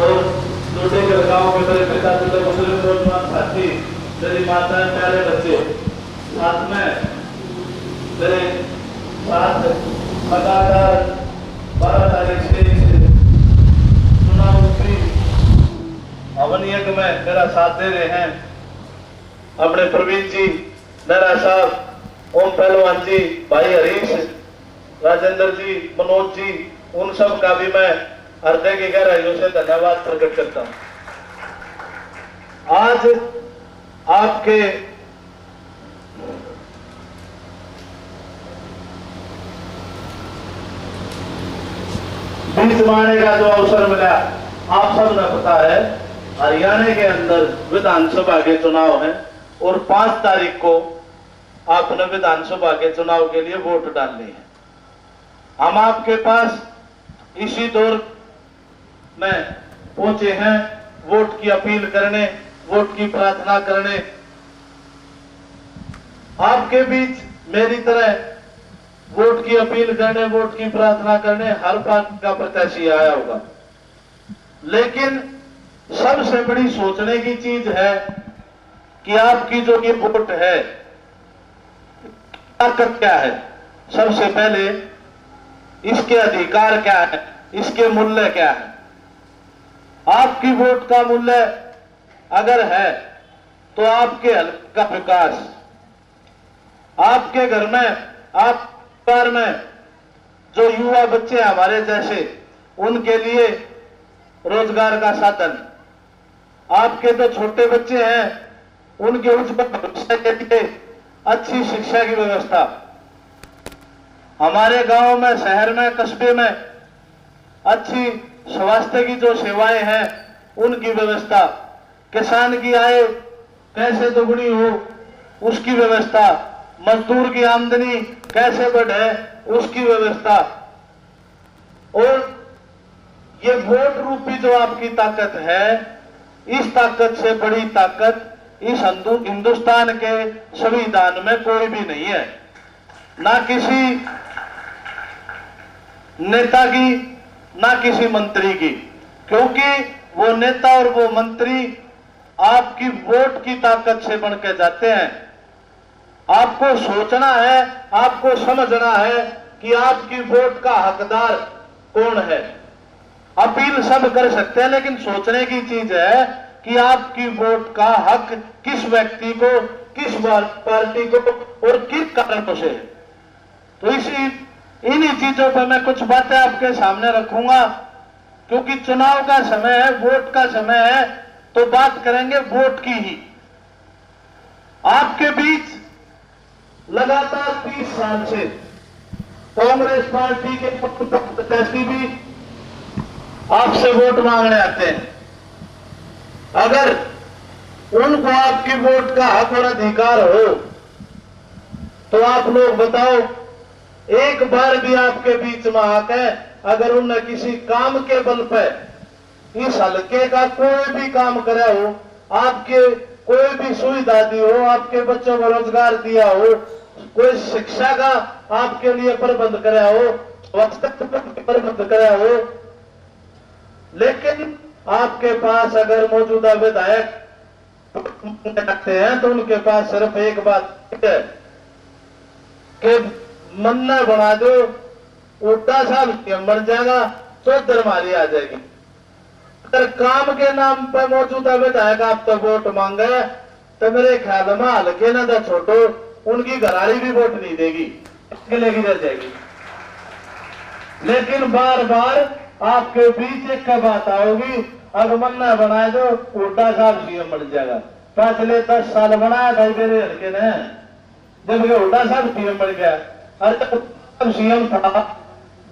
और छोटे गाँव में मेरे पिता पिता मुस्लिम नौजवान साथी, मेरी माताएं, प्यारे बच्चे, साथ में मेरे साथ लगातार 12 तारीख से चुनाव की हवन यज्ञ में मेरा साथ दे रहे हैं अपने प्रवीण जी, नैरा साहब, ओम पहलवान जी, भाई हरीश, राजेंद्र जी, मनोज जी, उन सब का भी मैं हृदय की गहराइयों से धन्यवाद प्रकट करता हूं। आज आपके बीच में आने का जो अवसर मिला, आप सब ने पता है हरियाणा के अंदर विधानसभा के चुनाव है और 5 तारीख को आपने विधानसभा के चुनाव के लिए वोट डालनी है। हम आपके पास इसी दौर में पहुंचे हैं वोट की अपील करने, वोट की प्रार्थना करने। आपके बीच मेरी तरह वोट की अपील करने, वोट की प्रार्थना करने हर पार्टी का प्रत्याशी आया होगा, लेकिन सबसे बड़ी सोचने की चीज है कि आपकी जो ये वोट है ताकत क्या है। सबसे पहले इसके अधिकार क्या है, इसके मूल्य क्या है। आपकी वोट का मूल्य अगर है तो आपके हल्के का विकास, आपके घर में, आप परिवार में जो युवा बच्चे हमारे जैसे, उनके लिए रोजगार का साधन, आपके जो छोटे बच्चे हैं उनके उज्जवल भविष्य के लिए अच्छी शिक्षा की व्यवस्था, हमारे गांव में, शहर में, कस्बे में अच्छी स्वास्थ्य की जो सेवाएं हैं उनकी व्यवस्था, किसान की आय कैसे दोगुनी हो उसकी व्यवस्था, मजदूर की आमदनी कैसे बढ़े उसकी व्यवस्था, और ये वोट रूपी जो आपकी ताकत है, इस ताकत से बड़ी ताकत इस हिंदुस्तान के संविधान में कोई भी नहीं है। ना किसी नेता की, ना किसी मंत्री की, क्योंकि वो नेता और वो मंत्री आपकी वोट की ताकत से बन के जाते हैं। आपको सोचना है, आपको समझना है कि आपकी वोट का हकदार कौन है। अपील सब कर सकते हैं, लेकिन सोचने की चीज है कि आपकी वोट का हक किस व्यक्ति को, किस पार्टी को और किस कारणों से है। तो इन्हीं चीजों पर मैं कुछ बातें आपके सामने रखूंगा, क्योंकि चुनाव का समय है, वोट का समय है, तो बात करेंगे वोट की ही। आपके बीच लगातार 30 साल से कांग्रेस पार्टी के प्रत्याशी भी आपसे वोट मांगने आते हैं। अगर उनको आपकी वोट का हक और अधिकार हो तो आप लोग बताओ, एक बार भी आपके बीच में आकर अगर उन्होंने किसी काम के बल पर इस हल्के का कोई भी काम करा हो, आपके कोई भी सुविधा दी हो, आपके बच्चों को रोजगार दिया हो, कोई शिक्षा का आपके लिए प्रबंध कराया हो, प्रबंध कराया हो, लेकिन आपके पास अगर मौजूदा विधायक रखते हैं तो उनके पास सिर्फ एक बात है कि मन्ना बना दो, उल्टा साहब बन जाएगा, चौधर मारी आ जाएगी। अगर काम के नाम पर मौजूदा विधायक आप तो वोट मांगे तो मेरे ख्याल में हल्के ना तो छोटो, उनकी घराड़ी भी वोट नहीं देगी, लेगी रह जाएगी। लेकिन बार बार आपके बीच एक बात आओगी, अगर मन्ना बनाए दो, उल्टा साहब सीएम बन जाएगा। पिछले 10 साल बनाया था मेरे हल्के ने, जब उल्टा साहब सीएम बन गया। अरे जब सीएम था,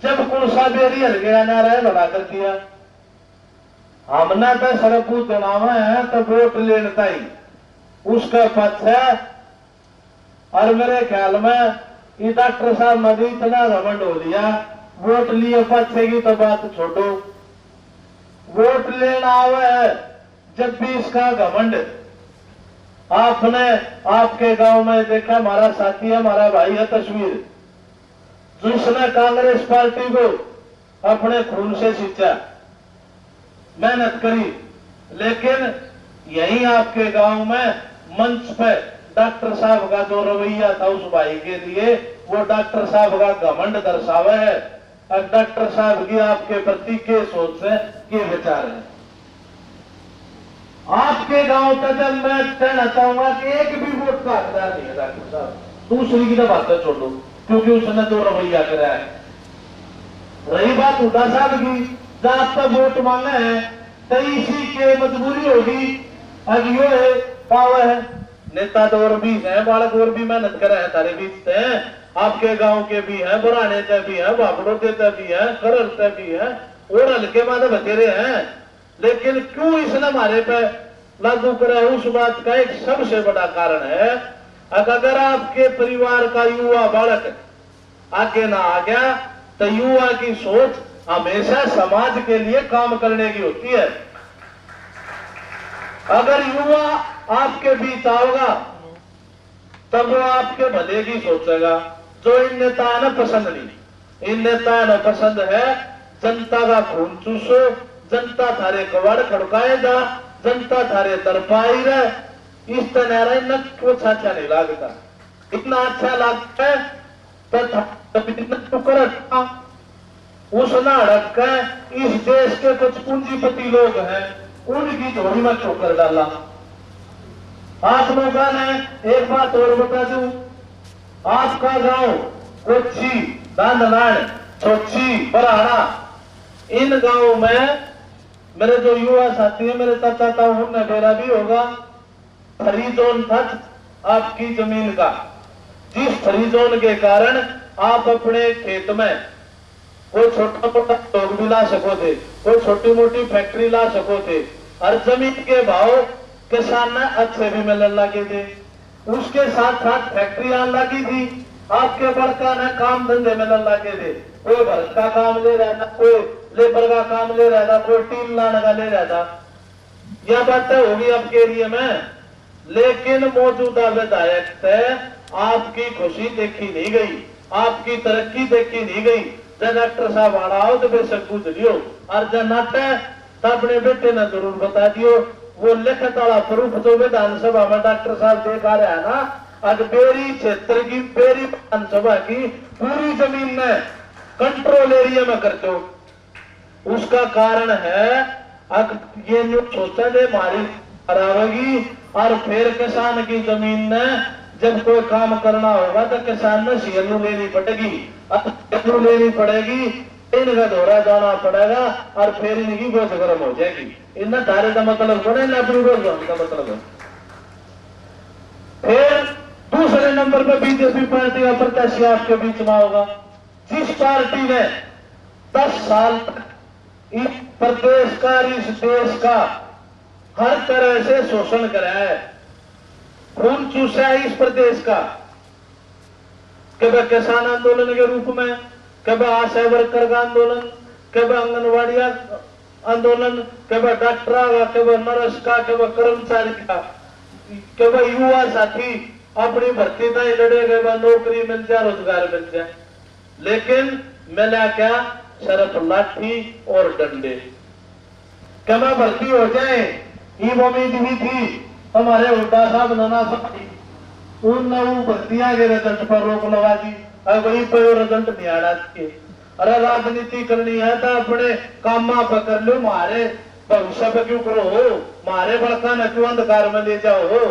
जब कौन सा बेरी हल्के का नारा बना कर दिया, हमने तो सरपू चुनाव है तो वोट लेता ही उसका पक्ष है। और मेरे ख्याल में ये डॉक्टर साहब ने भी इतना घमंड हो लिया, वोट लिए पक्ष की तो बात छोड़ो, वोट लेना आवे है जब भी इसका घमंड। आपने आपके गांव में देखा, हमारा साथी है, हमारा भाई है तस्वीर, जिसने कांग्रेस पार्टी को अपने खून से सींचा, मेहनत करी, लेकिन यही आपके गांव में मंच पे डॉक्टर साहब का जो रवैया था उस भाई के लिए, वो डॉक्टर साहब का घमंड दर्शावे है। और डॉक्टर साहब की आपके प्रति के सोच है, के विचार है। आपके गांव का जब मैं कहना चाहूंगा कि एक भी वोट का हकदार नहीं है डॉक्टर साहब, दूसरी की तो बात छोड़ दो, क्योंकि उसने जो रवैया कराया है। रही बात हुड्डा साहब की, जब आपका वोट मांगे हैं तो इसी के मजबूरी होगी। अब यो है पावर है, नेता तो और भी है, बालक और भी मेहनत करे हैं, तारे बीच से आपके गांव के भी हैं, बुराने से भी हैं, बापड़ों से भी हैं, करल से भी हैं, और हल्के माधे बतेरे हैं। लेकिन क्यों इसने हमारे पे लागू करा है, उस बात का एक सबसे बड़ा कारण है, अगर आपके परिवार का युवा बालक आगे ना आ गया तो युवा की सोच हमेशा समाज के लिए काम करने की होती है। अगर युवा आपके बीच आओगा तब वो आपके भले की सोचेगा। जो इन नेताओं ने पसंद नहीं, इन नेताओं ने पसंद है जनता का खून चूसो, जनता थारे कवाड़ खड़काएगा, जनता थारे तरपाई रहे। इस तरह न कुछ अच्छा नहीं लगता, इतना अच्छा लगता है तो उस नाड़क का इस देश के कुछ पूंजीपति लोग हैं, उनकी झोली में ठोकर डाला। आप लोगों ने एक बात और बता दूं, आपका गांव कोच्चि, दांदनाड़, छोची, बराड़ा, इन गांवों में मेरे जो युवा साथी है, मेरे चाचा था, उनने मेरा भी होगा फ्री जोन था आपकी जमीन का। जिस फ्री जोन के कारण आप अपने खेत में कोई छोटा मोटा लोग भी ला सको थे, कोई छोटी मोटी फैक्ट्री ला सको थे, और जमीन के भाव किसान ने अच्छे भी मिलने लगे थे। उसके साथ साथ फैक्ट्री आने लगी थी, आपके बड़का ने काम धंधे मिलने लगे थे। कोई भरत का काम ले रहा था, कोई लेबर का काम ले रहा था, कोई टीम लाने का ले रहा था। यह बातें होगी आपके एरिया में, लेकिन मौजूदा विधायक से आपकी खुशी देखी नहीं गई, आपकी तरक्की देखी नहीं गई। जब डॉक्टर साहब आना हो तो बेशक पूछ लियो, और जब नाटे तो अपने बेटे ने जरूर बता दियो। वो लिखत वाला प्रूफ जो विधानसभा में डॉक्टर साहब देखा रहा है ना, आज बेरी क्षेत्र की, बेरी विधानसभा की पूरी जमीन ने कंट्रोल एरिया में कर दो। उसका कारण है अब ये जो सोचा दे मारी करावेगी, और फिर किसान की जमीन ने जब कोई काम करना होगा तो किसान ने सीएलयू लेनी पड़ेगी, सीएलयू लेनी पड़ेगी, इनका दौरा जाना पड़ेगा, और फिर इनकी बोझ गर्म हो जाएगी। इन धारे का मतलब बने ना, अपनी बोझ का मतलब है। फिर दूसरे नंबर पर बीजेपी पार्टी का प्रत्याशी आपके बीच में होगा, जिस पार्टी ने 10 साल तक इस प्रदेश का, इस देश का हर तरह से शोषण कराया है, खून चूसा है इस प्रदेश का। कभी किसान आंदोलन के रूप में, कभी आशा वर्कर का आंदोलन, कभी आंगनवाड़ी आंदोलन, कभी डॉक्टर का, कभी नर्स का, कभी कर्मचारी का, कभी युवा साथी अपनी भर्ती तय लड़े, कभी नौकरी मिल जाए, रोजगार मिल जाए। लेकिन मिला क्या? सिर्फ लाठी और डंडे। कभी भर्ती हो जाए ये उम्मीद भी थी हमारे हुड्डा साहब, नाना साहब, उनने वो भर्तियां के रिजल्ट पर रोक लगा दी। अब वही पे रिजल्ट नहीं आना चाहिए। अरे राजनीति करनी है तो अपने काम पकड़ लो, मारे भविष्य पे क्यों करो हो, मारे बड़का न क्यों अंधकार में ले जाओ हो।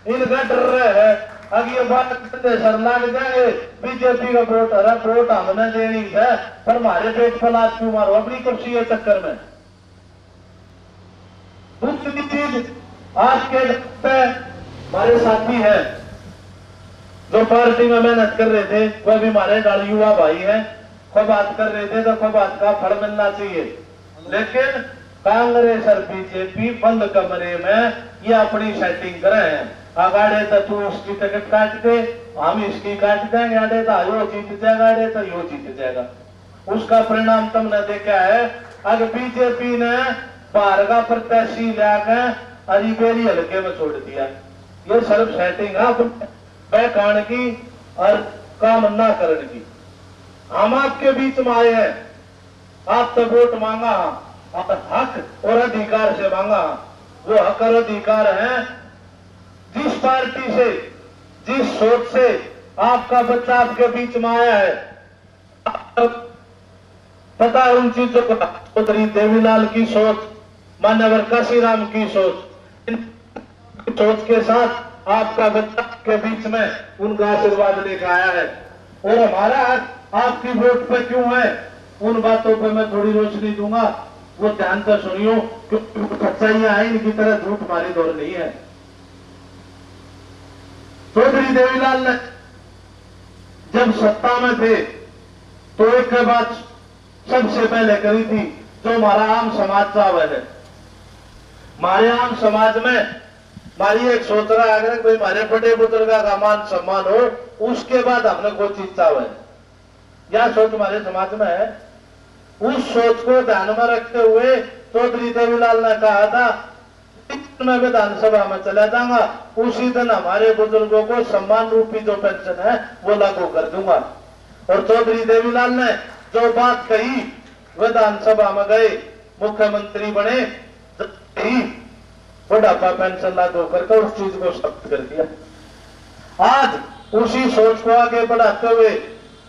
इनका डर रहे है अब ये बात सर लग जाए बीजेपी का वोट, अरे वोट हमने देनी है पर हमारे पेट पर लात क्यों मारो अपनी कुर्सी के चक्कर में। दूसरी चीज, आज के हमारे साथी हैं जो पार्टी में मेहनत कर रहे थे, वह भी हमारे डाल युवा भाई हैं, कोई बात कर रहे थे तो कोई बात का फल मिलना चाहिए। लेकिन कांग्रेस और बीजेपी बंद कमरे में ये अपनी सेटिंग करे हैं। आगे तो तू उसकी टिकट काट दे, हम इसकी काट देंगे, आगे तो यो जीत जाएगा, आगे तो यो जीत जाएगा। उसका परिणाम तुमने देखा है। अगर बीजेपी ने बाहर का प्रत्याशी लाकर अलीबेरी हल्के में छोड़ दिया, ये सिर्फ सेटिंग है खाने की और काम ना करने की। हम आपके बीच में आए हैं, आप तो वोट मांगा, और हक और अधिकार से मांगा। वो हक और अधिकार है जिस पार्टी से, जिस सोच से आपका बच्चा आपके बीच में आया है, पता है उन चीजों का। चौधरी देवीलाल की सोच, मान्यवर काशीराम की सोच, इन सोच के साथ आपका बच्चा के बीच में उनका आशीर्वाद लेकर आया है। और हमारा हक आपकी वोट पे क्यों है, उन बातों पे मैं थोड़ी रोशनी दूंगा, वो ध्यान से सुनियो, क्योंकि सच्चाइयां हैं, इनकी तरह झूठ हमारी दौर नहीं है। चौधरी देवीलाल ने जब सत्ता में थे तो एक बात सबसे पहले करी थी जो हमारा आम समाज चाहता है। हमारे आम समाज में हमारी एक सोच रहा है, अगर कोई हमारे बड़े बुजुर्ग का मान सम्मान हो, उसके बाद हमने कोई चीज चाहे। यह सोच हमारे समाज में है। उस सोच को ध्यान में रखते हुए चौधरी देवीलाल ने कहा था, मैं विधानसभा में चला जाऊंगा, उसी दिन हमारे बुजुर्गों को सम्मान रूपी जो पेंशन है वो लागू कर दूंगा। और चौधरी देवीलाल ने जो बात कही, विधानसभा में गए, मुख्यमंत्री बने, बुढ़ापा पेंशन लागू करके उस चीज को समाप्त कर दिया। आज उसी सोच को आगे बढ़ाते हुए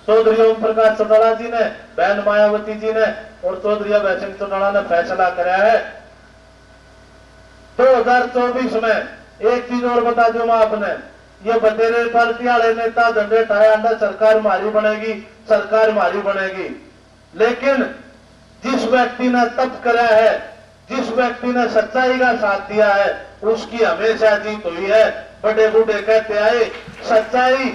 चौधरी ओम प्रकाश चौटाला जी ने, बहन मायावती जी ने और चौधरी अभय सिंह चौटाला ने फैसला कराया है 2024 में। एक चीज और बता दूं मैं आपने, ये बतेरे पार्टी वाले नेता झंडे ठाया आंदा सरकार हमारी बनेगी, सरकार हमारी बनेगी। लेकिन जिस व्यक्ति ने तप करा है, जिस व्यक्ति ने सच्चाई का साथ दिया है, उसकी हमेशा जीत हुई है। बड़े बूढ़े कहते आए, सच्चाई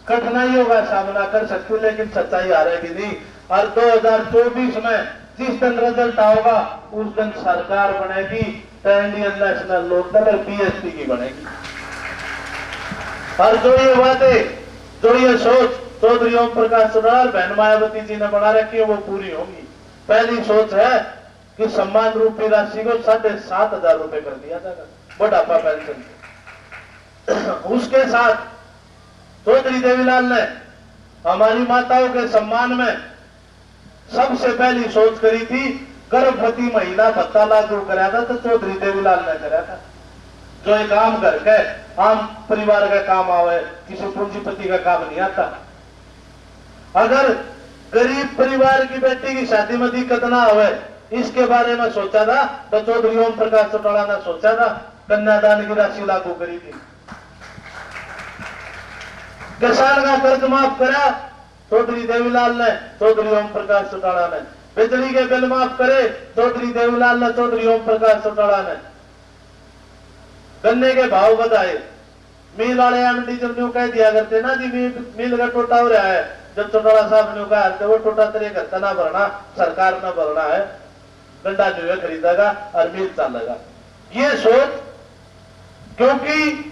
कठिनाइयों का सामना कर सकती, लेकिन सच्चाई हारेगी नहीं। और 2024 में जिस दिन रिजल्ट आओगा उस दिन सरकार बनेगी, इंडियन नेशनल लोकदल और बीएसपी की बनेगी। और जो ये बातें, जो ये सोच चौधरी ओम प्रकाश चौटाला, बहन मायावती जी ने बना रखी है, वो पूरी होगी। पहली सोच है कि सम्मान रूपी राशि को 7,500 रुपए कर दिया जाएगा बुढ़ापा पेंशन। उसके साथ चौधरी देवीलाल ने हमारी माताओं के सम्मान में सबसे पहली सोच करी थी, गर्भवती महिला भत्ता लागू कराया था, तो चौधरी देवीलाल ने कराया था। जो एक आम घर के आम परिवार का काम आवे, किसी पूंजीपति का काम नहीं आता। अगर गरीब परिवार की बेटी की शादी में दिक्कत ना आवे, इसके बारे में सोचा था, तो चौधरी ओम प्रकाश चौटाला ने सोचा था, कन्यादान की राशि लागू करी थी। किसान का कर्ज माफ करा चौधरी देवीलाल ने, चौधरी ओम प्रकाश चौटाला ने। बिजली के बिल माफ करे चौधरी देवीलाल ने, चौधरी ओम प्रकाश चौटाला ने। गन्ने के भाव बढ़ाए, मिल वाले एमडी जब न्यू कह दिया करते ना जी, मिल का टोटा हो रहा है, जब चौटाला साहब ने कहा वो टोटा तेरे घर का ना भरना, सरकार ना भरना है, गंडा जो है खरीदेगा और मिल चलेगा। ये सोच, क्योंकि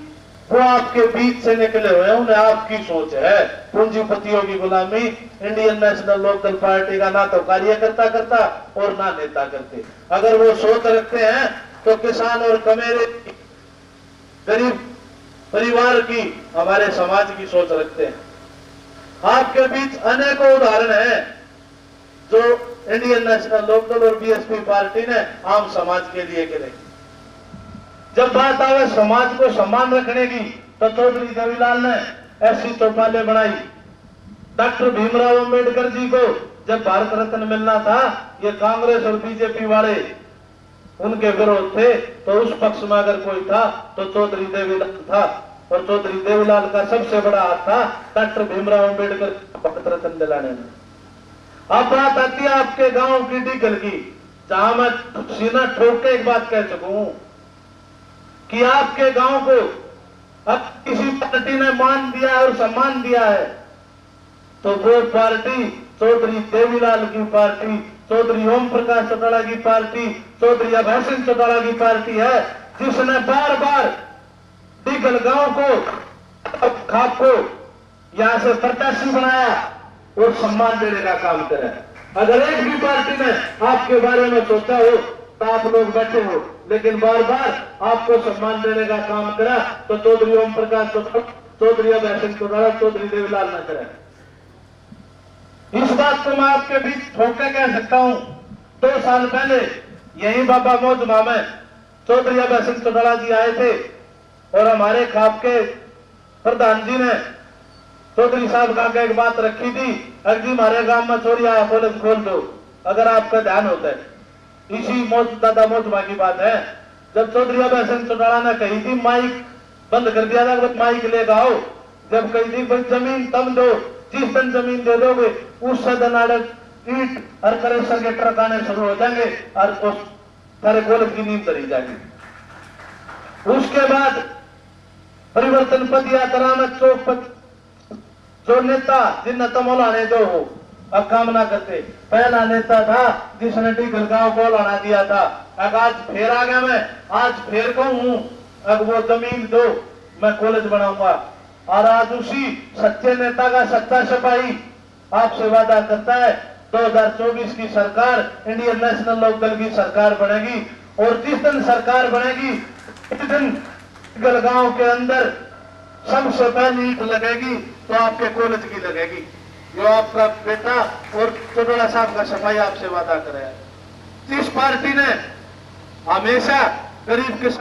वो आपके बीच से निकले हुए हैं, उन्हें आपकी सोच है पूंजीपतियों की गुलामी। इंडियन नेशनल लोकदल पार्टी का ना तो कार्यकर्ता करता और ना नेता करते। अगर वो सोच रखते हैं तो किसान और कमेरे गरीब परिवार की, हमारे समाज की सोच रखते हैं। आपके बीच अनेकों उदाहरण हैं जो इंडियन नेशनल लोकदल और बीएसपी पार्टी ने आम समाज के लिए करे। जब बात आवे समाज को सम्मान रखने की, तो चौधरी देवीलाल ने ऐसी चौपालें बनाई। डॉक्टर भीमराव अंबेडकर जी को जब भारत रत्न मिलना था, ये कांग्रेस और बीजेपी वाले उनके विरोध थे, तो उस पक्ष में अगर कोई था तो चौधरी देवीलाल था। और चौधरी देवीलाल का सबसे बड़ा हाथ था डॉक्टर भीमराव अंबेडकर भारत रत्न दिलाने में। अब बात आती है आपके गांव की डीगल की, जहां मैं सीना ठोक के एक बात कह सकूं कि आपके गांव को अब किसी पार्टी ने मान दिया और सम्मान दिया है, तो वो पार्टी चौधरी देवीलाल की पार्टी, चौधरी ओम प्रकाश चौटाला की पार्टी, चौधरी अभय सिंह चौटाला की पार्टी है, जिसने बार बार डीगल गांव को, खाप को यहां से प्रत्याशी बनाया और सम्मान देने का काम करे। अगर एक भी पार्टी ने आपके बारे में सोचा हो तो आप लोग बैठे हो, लेकिन बार बार आपको सम्मान देने का काम करा तो चौधरी ओम प्रकाश चौटाला, चौधरी अभय सिंह चौटाला, चौधरी देवीलाल ने करा। इस बात को मैं आपके बीच ठोक के कह सकता हूं, 2 साल पहले यही बाबा मौजमा में चौधरी अभय सिंह चौटाला जी आए थे और हमारे खाप के प्रधान जी ने चौधरी साहब का एक बात रखी थी, अगर जी हमारे गांव में चोरी आया कॉलेज खोल दो, अगर आपका ध्यान होता है। इसी दादा मौजमा की बात है, जब चौधरी अभय सिंह चौटाला ने कही थी माइक बंद कर दिया था, माइक लेकर आओ, जब कही थी भाई जमीन तम दो, जिस दिन जमीन दे दोगे उस दिन ईट और करेसर के ट्रक आने शुरू हो जाएंगे और उस सारे कॉलेज की नींद करी जाएगी। उसके बाद परिवर्तन पद यात्रा में चौक पर जो नेता जिन तमोलाने दो हो अब काम ना करते, पहला नेता था जिसने टीकल गांव को लाना दिया था, अब आज फिर आ गया मैं, आज फिर कहूं अब वो जमीन दो मैं कॉलेज बनाऊंगा। और आज उसी सच्चे नेता का सच्चा सिपाही आपसे वादा करता है 2024 की सरकार इंडियन नेशनल लोक दल की सरकार बनेगी और जिस दिन सरकार बनेगी उस दिन गांव के अंदर सबसे पहली ईंट लगेगी तो आपके कॉलेज की लगेगी, जो आपका बेटा और चौटाला साहब का सिपाही आपसे वादा करे। जिस पार्टी ने हमेशा गरीब के